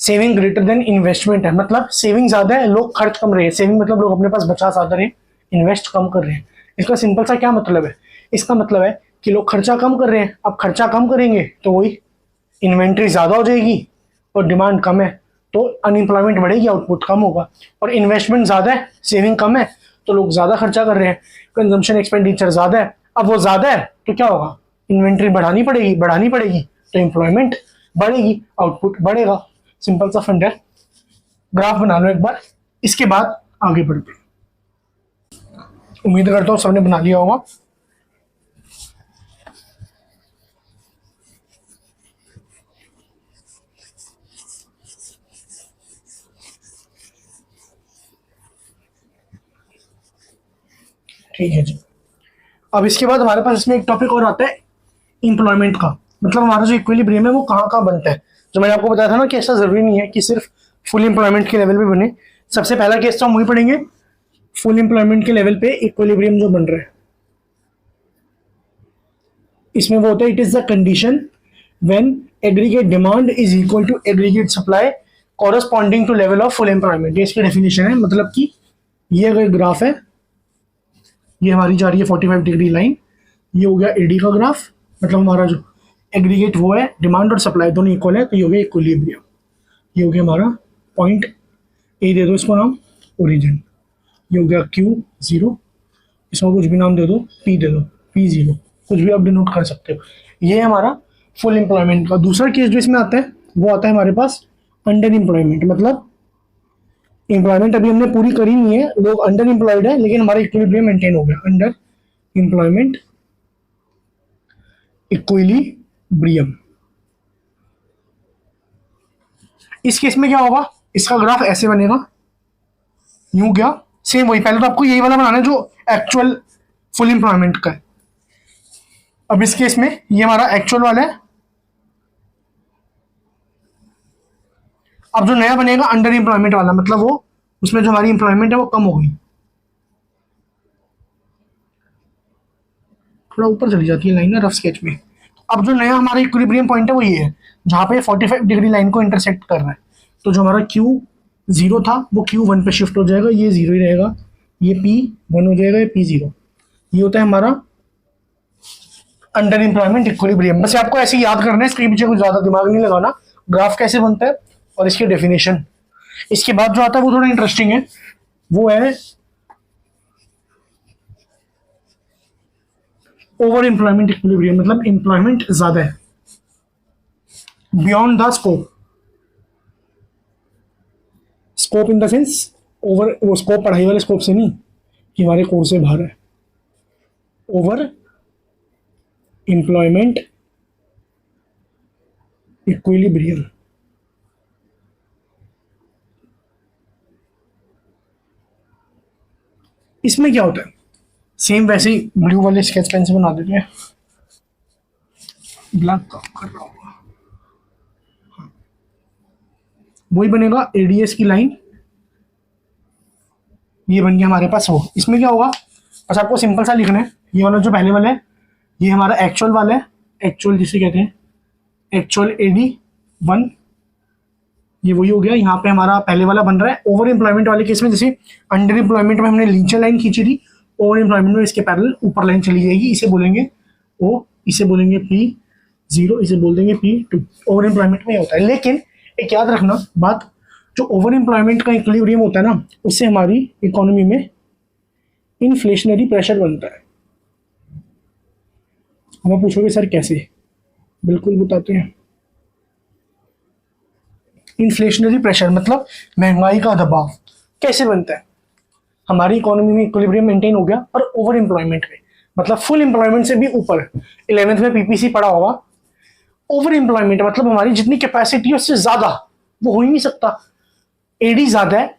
सेविंग ग्रेटर देन इन्वेस्टमेंट है, मतलब सेविंग ज्यादा है, लोग खर्च कम रहे हैं। सेविंग मतलब लोग अपने पास बचा ज्यादा रहे, इन्वेस्ट कम कर रहे हैं। इसका सिंपल सा क्या मतलब है? इसका मतलब है कि लोग खर्चा कम कर रहे हैं। अब खर्चा कम करेंगे तो वही इन्वेंट्री ज्यादा हो जाएगी, और डिमांड कम है तो अनएम्प्लॉयमेंट बढ़ेगी, आउटपुट कम होगा। और इन्वेस्टमेंट ज्यादा है, सेविंग कम है, तो लोग ज्यादा खर्चा कर रहे हैं, कंजम्पशन एक्सपेंडिचर ज्यादा है। अब वो ज्यादा है तो क्या होगा, इन्वेंट्री बढ़ानी पड़ेगी, तो एम्प्लॉयमेंट बढ़ेगी, आउटपुट बढ़ेगा। सिंपल सा फंड है। ग्राफ बना लो एक बार, इसके बाद आगे बढ़ते हैं। उम्मीद करता हूँ सबने बना लिया होगा। ठीक है जी। अब इसके बाद हमारे पास इसमें एक टॉपिक और आता है एम्प्लॉयमेंट का, मतलब हमारा जो इक्विलिब्रियम है वो कहाँ कहाँ बनता है। जो मैंने आपको बताया था ना कि ऐसा जरूरी नहीं है कि सिर्फ फुल एम्प्लॉयमेंट के लेवल पे बने। सबसे पहला केस तो हम वही पढ़ेंगे, फुल एम्प्लॉयमेंट के लेवल पे इक्विलिब्रियम जो बन रहा है। इसमें वो होता है, it is the condition when aggregate demand is equal to aggregate supply corresponding to level of full employment. ये इसकी डेफिनेशन है। मतलब कि ये अगर ग्राफ है, ये हमारी जा रही है 45 डिग्री लाइन, ये हो गया एडी का ग्राफ, मतलब हमारा जो एग्रीगेट वो है, डिमांड और सप्लाई दोनों इक्वल है, तो ये हो गया इक्विलिब्रियम। ये हो गया हमारा पॉइंट ए, दे दो इसको नाम ओरिजिन। ये हो गया Q0, इसको कुछ भी नाम दे दो, P दे दो, P0, कुछ भी आप डिनोट कर सकते हो। ये है हमारा फुल एम्प्लॉयमेंट का। दूसरा केस जो इसमें आता है वो आता है हमारे पास अंडर एम्प्लॉयमेंट, मतलब एम्प्लॉयमेंट अभी हमने पूरी करी नहीं है, लोग अंडर एम्प्लॉयड है, लेकिन हमारा इक्विलिब्रियम मेंटेन हो गया। Under employment equilibrium. इस केस में क्या होगा, इसका ग्राफ ऐसे बनेगा, यूं क्या, सेम वही, पहले तो आपको यही वाला बनाना है जो एक्चुअल फुल एम्प्लॉयमेंट का है। अब इस केस में ये हमारा एक्चुअल वाला है, अब जो नया बनेगा अंडर एम्प्लॉयमेंट वाला, मतलब वो उसमें जो हमारी एम्प्लॉयमेंट है वो कम हो गई, थोड़ा ऊपर चली जाती है लाइन ना रफ स्केच में। अब जो नया हमारा इक्विलिब्रियम पॉइंट है वो ये है, जहां पे 45 डिग्री लाइन को इंटरसेक्ट कर रहा है। तो जो हमारा Q 0 था वो Q1 पे शिफ्ट हो जाएगा, ये 0 ही रहेगा, ये P1 हो जाएगा, ये P0। ये होता है हमारा अंडर एम्प्लॉयमेंट इक्विलिब्रियम। बस आपको ऐसे याद करना है, इसके पीछे कुछ ज्यादा दिमाग नहीं लगाना। ग्राफ कैसे बनता है और इसकी डेफिनेशन। इसके बाद जो आता है वो थोड़ा इंटरेस्टिंग है, वो है ओवर एम्प्लॉयमेंट इक्विलिब्रियम, मतलब एम्प्लॉयमेंट ज्यादा है beyond the scope. Scope in the sense over, वो स्कोप पढ़ाई वाले स्कोप से नहीं कि हमारे कोर्स से बाहर है। Over employment equilibrium. इसमें क्या होता है, सेम वैसे ही ब्लू वाले स्केच पेन से बना देते हैं, ब्लैक का कर रहा होगा, हाँ। वही बनेगा एडीएस की लाइन, ये बन गया हमारे पास वो। इसमें क्या होगा, बस आपको सिंपल सा लिखना है, ये वाला जो पहले वाला है ये हमारा एक्चुअल वाला है, एक्चुअल जिसे कहते हैं एक्चुअल AD1, ये वही हो गया। यहाँ पे हमारा पहले वाला बन रहा है ओवर एम्प्लॉयमेंट वाले केस में, जैसे अंडर एम्प्लॉयमेंट में हमने नीचे लाइन खींची थी, ओवर एम्प्लॉयमेंट में इसके पैरेलल ऊपर लाइन चली जाएगी, इसे बोलेंगे O, इसे बोलेंगे P0, इसे बोल देंगे P2। ओवर एम्प्लॉयमेंट में होता है। लेकिन एक याद रखना बात, जो ओवर एम्प्लॉयमेंट का इक्विलिब्रियम होता है ना, उससे हमारी इकोनॉमी में इन्फ्लेशनरी प्रेशर बनता है। हम पूछोगे सर कैसे, बिल्कुल बताते हैं। इन्फ्लेशनरी प्रेशर मतलब महंगाई का दबाव कैसे बनता है, हमारी इकोनॉमी में इक्विलिब्रियम मेंटेन हो गया और ओवर एम्प्लॉयमेंट में, मतलब फुल एम्प्लॉयमेंट से भी ऊपर। 11th में पीपीसी पढ़ा होगा। ओवर एम्प्लॉयमेंट मतलब हमारी जितनी कैपेसिटी है उससे ज्यादा, वो हो ही नहीं सकता। एडी ज्यादा है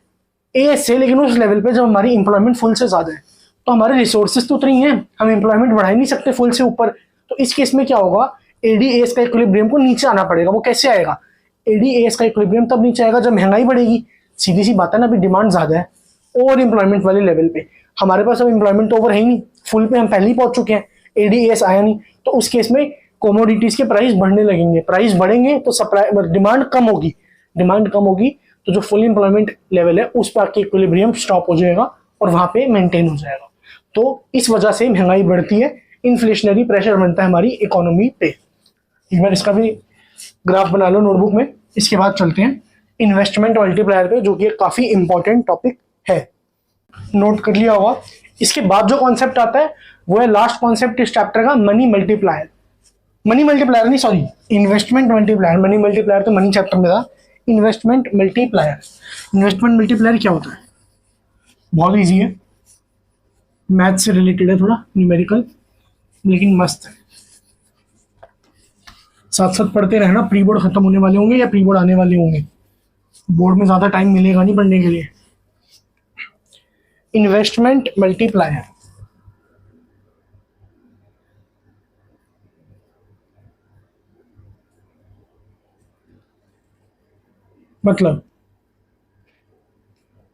एएस से, लेकिन उस लेवल पे जब हमारी एम्प्लॉयमेंट फुल से ज्यादा है तो हमारे रिसोर्सेज तो उतने ही हैं, हम एम्प्लॉयमेंट बढ़ा ही नहीं सकते फुल से ऊपर। तो इस केस में क्या होगा, एडी एएस का इक्विलिब्रियम को नीचे आना पड़ेगा। वो कैसे आएगा, एडी एएस का इक्विलिब्रियम तब नीचे आएगा जब महंगाई बढ़ेगी। सीधी सी बात है ना, अभी डिमांड ज्यादा है ओवर एम्प्लॉयमेंट वाले लेवल पे, हमारे पास अब एम्प्लॉयमेंट तो ओवर है ही नहीं, फुल पे हम पहले ही पहुंच चुके हैं, एडीएस आया नहीं। तो उस केस में कमोडिटीज के प्राइस बढ़ने लगेंगे, प्राइस बढ़ेंगे तो सप्लाई, डिमांड कम होगी, डिमांड कम होगी तो जो फुल एम्प्लॉयमेंट लेवल है उस पर आके इक्विलिब्रियम स्टॉप हो जाएगा और वहां पे मेंटेन हो जाएगा। तो इस वजह से महंगाई बढ़ती है, इन्फ्लेशनरी प्रेशर बनता है हमारी इकोनॉमी पे। एक बार इसका भी ग्राफ बना लो नोटबुक में। इसके बाद चलते हैं इन्वेस्टमेंट मल्टीप्लायर पे, जो कि एक काफी इंपॉर्टेंट टॉपिक है, नोट कर लिया होगा। इसके बाद जो कॉन्सेप्ट आता है वो है लास्ट कॉन्सेप्ट इस चैप्टर का, मनी मल्टीप्लायर। मनी मल्टीप्लायर नहीं, sorry, investment multiplier. Money multiplier तो मनी चैप्टर में था, इन्वेस्टमेंट मल्टीप्लायर। इन्वेस्टमेंट मल्टीप्लायर क्या होता है, बहुत इजी है, मैथ से रिलेटेड है, थोड़ा न्यूमेरिकल लेकिन मस्त है। साथ साथ पढ़ते रहना, प्री बोर्ड खत्म होने वाले होंगे या प्री बोर्ड आने वाले होंगे, बोर्ड में ज्यादा टाइम मिलेगा नहीं पढ़ने के लिए। इन्वेस्टमेंट मल्टीप्लायर मतलब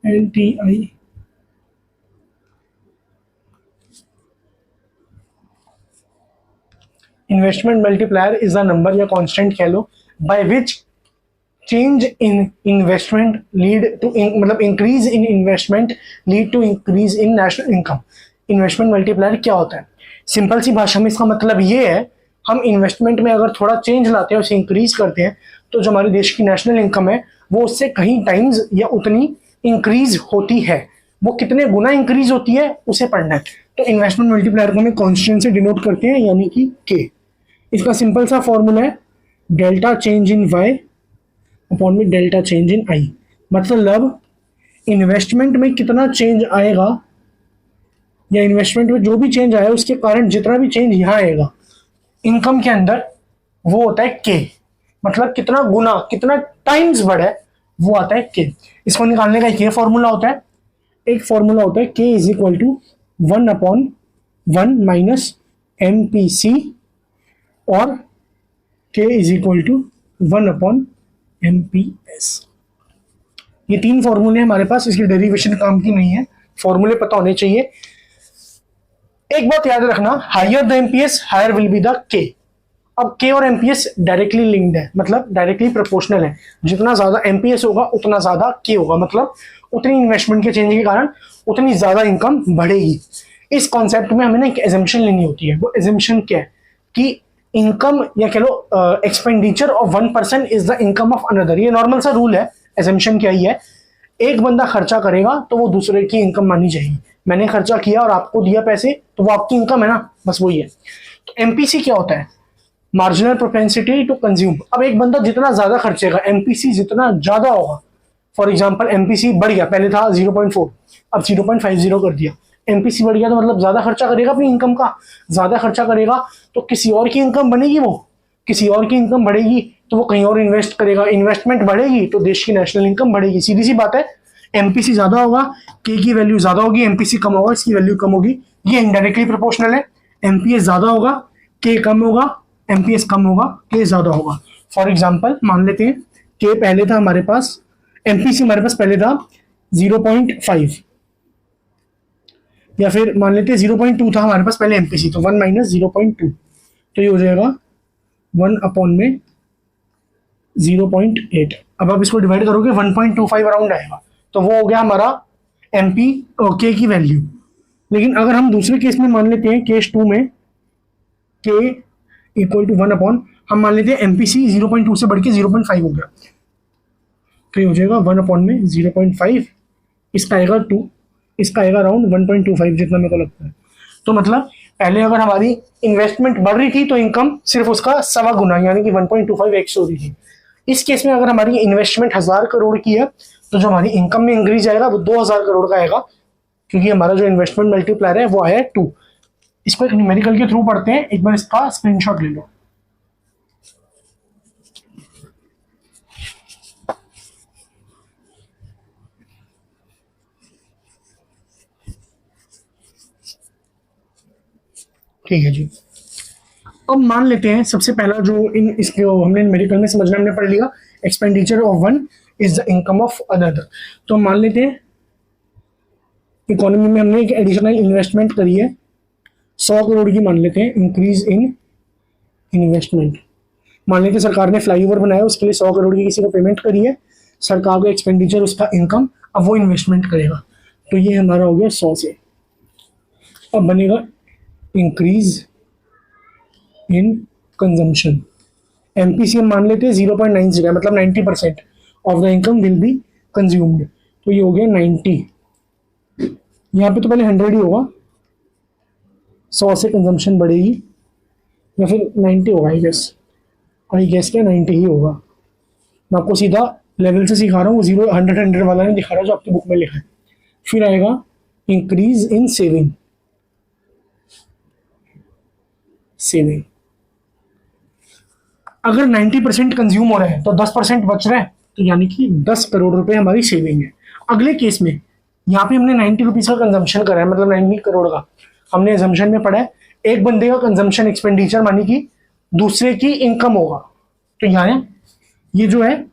LTI investment multiplier is a number या कांस्टेंट कह लो by which change in investment lead to, मतलब increase in investment lead to increase in national income. Investment multiplier क्या होता है, सिंपल सी भाषा में इसका मतलब ये है, हम इन्वेस्टमेंट में अगर थोड़ा चेंज लाते हैं, उसे इंक्रीज करते हैं, तो जो हमारे देश की नेशनल इनकम है वो उससे कहीं टाइम्स या उतनी इंक्रीज होती है। वो कितने गुना इंक्रीज होती है उसे पढ़ना है। तो इन्वेस्टमेंट मल्टीप्लायर को हम कांस्टेंट से डिनोट करते हैं, यानी कि के। इसका सिंपल सा फॉर्मूला है delta change in Y upon में डेल्टा चेंज इन आई। मतलब इन्वेस्टमेंट में कितना चेंज आएगा, या इन्वेस्टमेंट में जो भी चेंज आया उसके कारण जितना भी चेंज यहाँ आएगा इनकम के अंदर, वो होता है के। मतलब कितना गुना, कितना टाइम्स बढ़ा है, वो आता है के। इसको निकालने का एक ये फॉर्मूला होता है, एक फॉर्मूला होता है K is equal to 1/1 minus MPC, और के इज इक्वल टू 1/MPS। ये तीन फॉर्मूले हमारे पास, इसकी डेरिवेशन काम की नहीं है, फॉर्मूले पता होने चाहिए। एक बात याद रखना, higher the MPS higher will be the K. अब के और एमपीएस डायरेक्टली लिंक्ड है, मतलब डायरेक्टली प्रोपोर्शनल है। जितना ज्यादा एमपीएस होगा उतना ज्यादा के होगा, मतलब उतनी इन्वेस्टमेंट के चेंज के कारण उतनी ज्यादा इनकम बढ़ेगी। इस कॉन्सेप्ट में हमें ना एक एजम्पशन लेनी होती है। वो एजम्पशन क्या है कि इनकम या कह लो expenditure of one person is the income of another. ये नॉर्मल सा रूल है। एजम्पशन क्या ही है, एक बंदा खर्चा करेगा तो वो दूसरे की इनकम मानी जाएगी। मैंने खर्चा किया और आपको दिया पैसे, तो वो आपकी इनकम है ना, बस वही है। तो एमपीसी क्या होता है, मार्जिनल प्रोपेंसिटी टू कंज्यूम। अब एक बंदा जितना ज्यादा खर्चेगा, एमपीसी जितना ज्यादा होगा। फॉर एग्जांपल एमपीसी बढ़ गया, पहले था 0.4 अब 0.50 कर दिया। एमपीसी बढ़ गया तो मतलब ज्यादा खर्चा करेगा अपनी इनकम का, ज्यादा खर्चा करेगा तो किसी और की इनकम बनेगी, वो किसी और की इनकम बढ़ेगी तो वो कहीं और इन्वेस्ट करेगा, इन्वेस्टमेंट बढ़ेगी तो देश की नेशनल इनकम बढ़ेगी। सीधी सी बात है, एमपीसी ज्यादा होगा, के की वैल्यू ज्यादा होगी, एमपीसी कम होगा, इसकी वैल्यू कम होगी। ये इनडायरेक्टली प्रोपोर्शनल है। एमपीएस ज्यादा होगा, के कम होगा, एमपीएस कम होगा, के ज्यादा होगा। फॉर एग्जांपल मान लेते हैं के पहले था हमारे पास, एमपीसी हमारे पास पहले था 0.5, या फिर मान लेते हैं 0.2 था हमारे पास पहले एमपीसी, तो 1 माइनस 0.2, तो ये हो जाएगा 1/0.8। अब आप इसको डिवाइड करोगे 1.25 अराउंड आएगा, तो वो हो गया हमारा एमपी के की वैल्यू। लेकिन अगर हम दूसरे केस में मान लेते हैं, केस 2 में के इक्वल टू 1 हम मान लेते हैं एमपीसी 0.2 से बढ़ के 0.5 हो गया, तो ये हो जाएगा 1/0.5, इसका आएगा 2, इसका आएगा अराउंड 1.25 जितना मेरे को लगता है। तो मतलब पहले अगर हमारी इन्वेस्टमेंट बढ़ रही थी तो इनकम सिर्फ उसका 1.25 गुना यानी कि 1.25x हो रही थी। इस केस में अगर हमारी इन्वेस्टमेंट 1000 करोड़ की है तो जो हमारी इनकम में इंक्रीज आएगा वो 2000 करोड़ का आएगा, क्योंकि हमारा जो इन्वेस्टमेंट मल्टीप्लायर है वो आया है 2। इसको एक न्यूमेरिकल के थ्रू पढ़ते हैं, एक बार इसका स्क्रीनशॉट ले लो। ठीक है जी। अब मान लेते हैं सबसे पहला जो इसको हमने न्यूमेरिकल में समझना हमने पढ़ लिया, expenditure of one is the income of another. तो मान लेते हैं इकोनॉमी में हमने एक एडिशनल इन्वेस्टमेंट करी है 100 करोड़ की, मान लेते हैं इंक्रीज इन इन्वेस्टमेंट। मान लेते हैं सरकार ने फ्लाईओवर बनाया, उसके लिए 100 करोड़ की किसी को पेमेंट करी है, सरकार का एक्सपेंडिचर उसका इनकम, अब वो इन्वेस्टमेंट करेगा, तो ये हमारा हो गया 100 से। अब बनेगा इंक्रीज इन कंजम्पशन। एमपीसी हम मान लेते हैं 0.90 है, मतलब 90% of the income will be consumed, तो ये हो गया 90। यहाँ पे तो पहले 100 ही होगा, 100 से कंजम्पशन बढ़ेगी, या फिर 90 होगा आई गेस क्या 90 ही होगा। मैं आपको सीधा लेवल से सिखा रहा हूँ, 100 वाला नहीं दिखा रहा जो आपकी बुक में लिखा है। फिर आएगा इंक्रीज इन सेविंग। अगर 90% कंज्यूम हो रहा है तो 10% बच रहा है, तो यानी कि 10 करोड़ रुपए हमारी सेविंग है। अगले केस में यहाँ पे हमने 90 रुपीज का कंजम्पशन करा है, मतलब 90 करोड़ का हमने एजम्पशन में पढ़ा है। एक बंदे का कंजम्पशन एक्सपेंडिचर मानी कि दूसरे की इनकम होगा, तो यहाँ ये जो है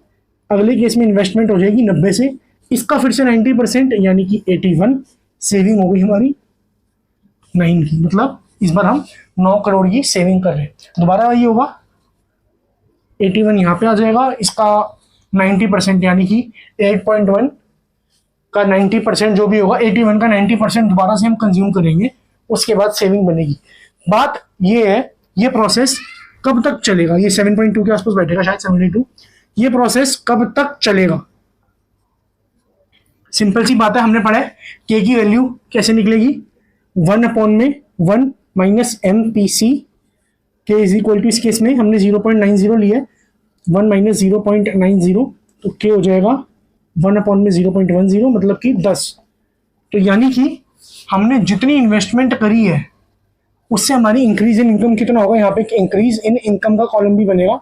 अगले केस में इन्वेस्टमेंट हो जाएगी 90 से, इसका फिर से 90% यानी कि 81 सेविंग हो गई हमारी 9 की, मतलब इस बार हम 9 करोड़ की सेविंग कर रहे हैं। दोबारा वही होगा 81 यहाँ पे आ जाएगा, इसका 90% यानी कि 8.1 का 90% जो भी होगा 81 का 90% दोबारा से हम कंज्यूम करेंगे, उसके बाद सेविंग बनेगी। बात ये है ये प्रोसेस कब तक चलेगा, ये 7.2 के आसपास बैठेगा शायद 72। ये प्रोसेस कब तक चलेगा, सिंपल सी बात है, हमने पढ़ा है के की वैल्यू कैसे निकलेगी, 1/1 माइनस MPC, के इज इक्वल टू, इस केस में हमने 0.90 लिया, 1 माइनस 0.90, तो के हो जाएगा 1 में 0.10 मतलब कि 10। तो यानी कि हमने जितनी इन्वेस्टमेंट करी है उससे हमारी इंक्रीज इन इनकम कितना होगा। यहाँ पे इंक्रीज इन इनकम का कॉलम भी बनेगा,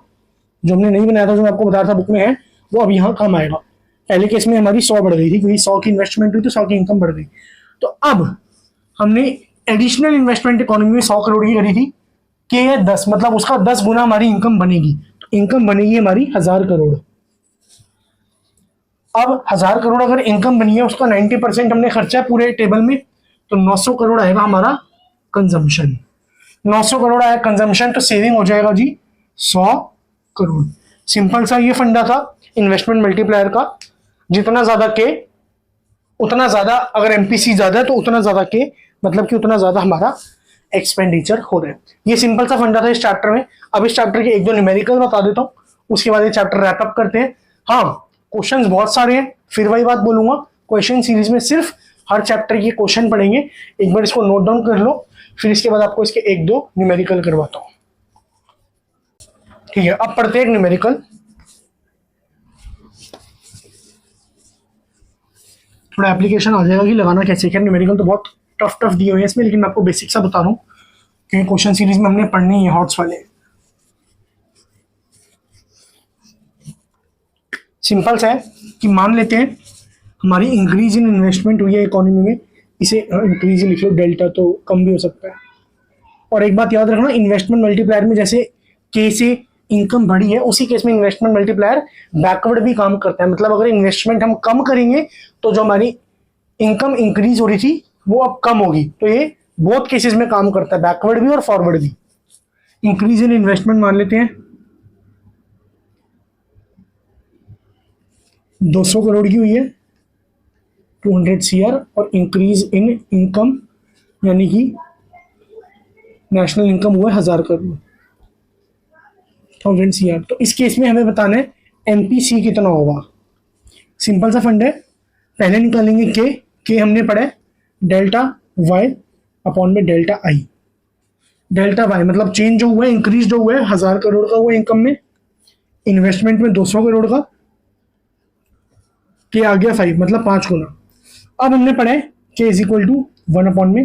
जो हमने नहीं बनाया था, जो मैं आपको बता रहा था बुक में है, वो अब यहाँ काम आएगा। पहले केस में हमारी 100 बढ़ गई थी क्योंकि 100 की इन्वेस्टमेंट हुई तो 100 की इनकम बढ़ गई। तो अब हमने एडिशनल इन्वेस्टमेंट इकोनॉमी में 100 करोड़ की करी थी, के है 10, मतलब उसका 10 गुना हमारी इनकम बनेगी। तो इनकम बनेगी हमारी 1000 करोड़। अब 1000 करोड़ अगर इनकम बनी है, उसका 90% हमने खर्चा है पूरे टेबल में, तो 900 करोड़ आएगा हमारा कंजम्पशन। 900 करोड़ आया कंजम्पशन, तो सेविंग हो जाएगा जी 100 करोड़। सिंपल सा ये फंडा था इन्वेस्टमेंट मल्टीप्लायर का। जितना ज्यादा के उतना ज्यादा, अगर एमपीसी ज्यादा है तो उतना ज्यादा के, मतलब कि उतना ज्यादा हमारा एक्सपेंडिचर हो रहा है। ये सिंपल सा फंडा था इस चैप्टर में। अब इस चैप्टर के एक दो न्यूमेरिकल बता देता हूँ, उसके बाद ये चैप्टर रैप अप करते हैं। हाँ, क्वेश्चंस बहुत सारे हैं, फिर वही बात बोलूंगा, क्वेश्चन सीरीज में सिर्फ हर चैप्टर के क्वेश्चन पढ़ेंगे। एक बार इसको नोट डाउन कर लो, फिर इसके बाद आपको इसके एक दो न्यूमेरिकल करवाता हूं। ठीक है, अब पढ़ते हैं एक न्यूमेरिकल। थोड़ा एप्लीकेशन आ जाएगा कि लगाना कैसे क्या। न्यूमेरिकल तो बहुत टफ टफ दिए हुए हैं इसमें, लेकिन मैं आपको बेसिक सा बता रहा हूँ क्योंकि क्वेश्चन सीरीज में हमने पढ़नी है हॉट्स वाले। सिंपल सा है कि मान लेते हैं हमारी इंक्रीज इन इन्वेस्टमेंट हुई है इकोनॉमी में, इसे इंक्रीज लिख लो, डेल्टा तो कम भी हो सकता है। और एक बात याद रखना, इन्वेस्टमेंट मल्टीप्लायर में जैसे के से इनकम बढ़ी है, उसी केस में इन्वेस्टमेंट मल्टीप्लायर बैकवर्ड भी काम करता है। मतलब अगर इन्वेस्टमेंट हम कम करेंगे तो जो हमारी इनकम इंक्रीज हो रही थी वो अब कम होगी। तो ये बोथ केसेस में काम करता है, बैकवर्ड भी और फॉरवर्ड भी। इंक्रीज इन इन्वेस्टमेंट मान लेते हैं 200 करोड़ की हुई है, 200 CR, और इंक्रीज इन इनकम यानी कि नेशनल इनकम हुआ है 1000 करोड़, 1000 CR। तो इस केस में हमें बताना है एमपीसी कितना होगा। सिंपल सा फंड है, पहले निकालेंगे के हमने पढ़ा है डेल्टा वाई अपॉन में डेल्टा आई। डेल्टा वाई मतलब चेंज जो हुआ है, इंक्रीज जो हुआ है 1000 करोड़ का हुआ इनकम में, इन्वेस्टमेंट में 200 करोड़ का, के आ गया 5 मतलब 5 गुना। अब हमने पढ़ा है K is equal to 1 upon में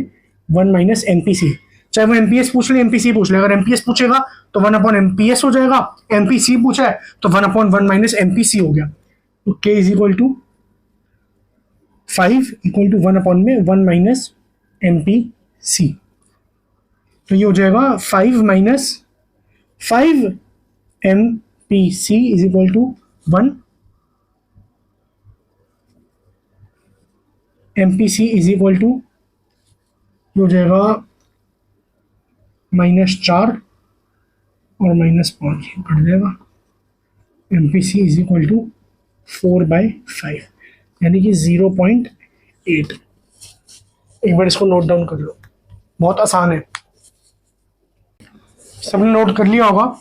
1 माइनस एमपीसी। चाहे वो एमपीएस पूछ ले, एमपीसी पूछ ले, अगर एमपीएस पूछेगा तो 1 अपॉन एमपीएस हो जाएगा, एमपीसी पूछा है तो 1 अपॉन 1 माइनस एमपीसी हो गया। तो K is equal to 5 equal to 1 upon में 1 माइनस एमपीसी। तो ये हो जाएगा 5 minus 5 MPC is equal to 1, MPC is equal to हो जाएगा -4 और -5 कट जाएगा। एमपीसी इज इक्वल टू 4/5 यानी कि 0.8। एक बार इसको नोट डाउन कर लो, बहुत आसान है, सबने नोट कर लिया होगा।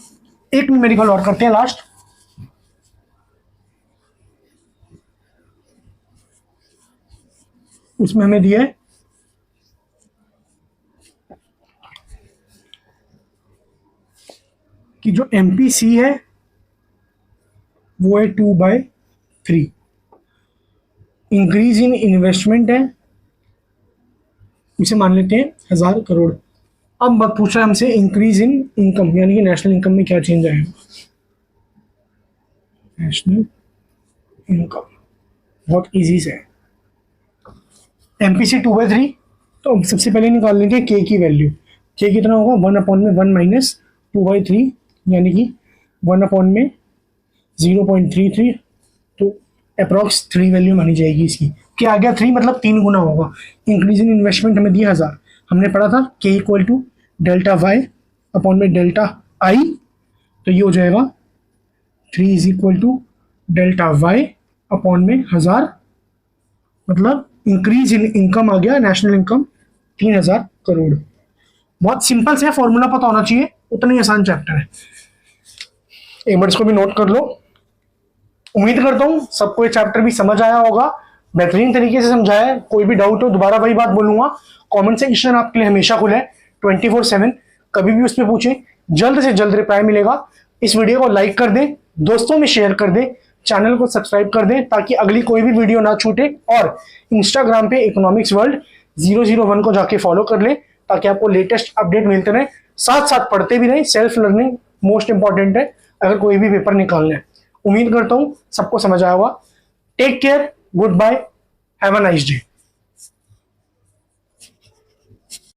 एक न्यूमेरिकल और करते हैं लास्ट। उसमें हमें दिया है कि जो एमपीसी है वो है 2/3, इंक्रीज इन इन्वेस्टमेंट है, इसे मान लेते हैं 1000 करोड़। अब बात पूछा हमसे इंक्रीज इन इनकम यानी कि नेशनल इनकम में क्या चेंज आएगा। नेशनल इनकम बहुत इजी से है, एमपीसी 2/3। तो अब सबसे पहले निकाल लेंगे के की वैल्यू। के कितना होगा 1 अपॉन में 1 माइनस 2/3 यानी कि 1 अपॉन में 0.33, तो अप्रॉक्स 3 वैल्यू मानी जाएगी इसकी। क्या आ गया 3 मतलब 3 गुना होगा। इंक्रीज इन इन्वेस्टमेंट हमें दिया 1000, हमने पढ़ा था K equal to delta Y upon में डेल्टा आई, तो ये हो जाएगा 3 is equal to delta Y upon में 1000, मतलब इंक्रीज इन इनकम आ गया, नेशनल इनकम 3000 करोड़। बहुत सिंपल से फॉर्मूला पता होना चाहिए, उतना ही आसान चैप्टर है। एक बार इसको भी नोट कर लो। उम्मीद करता हूँ सबको ये चैप्टर भी समझ आया होगा, बेहतरीन तरीके से समझाया है। कोई भी डाउट हो दोबारा वही बात बोलूंगा, कमेंट सेक्शन आपके लिए हमेशा खुला है 24/7, कभी भी उस पर पूछें, जल्द से जल्द रिप्लाई मिलेगा। इस वीडियो को लाइक कर दें, दोस्तों में शेयर कर दें, चैनल को सब्सक्राइब कर दें ताकि अगली कोई भी वीडियो ना छूटे, और इंस्टाग्राम पे इकोनॉमिक्स वर्ल्ड 001 को जाके फॉलो कर लें ताकि आपको लेटेस्ट अपडेट मिलते रहे। साथ साथ पढ़ते भी रहें, सेल्फ लर्निंग मोस्ट इंपॉर्टेंट है अगर कोई भी पेपर निकालना है। उम्मीद करता हूँ सबको समझ आया होगा। Take care, goodbye, have a nice day.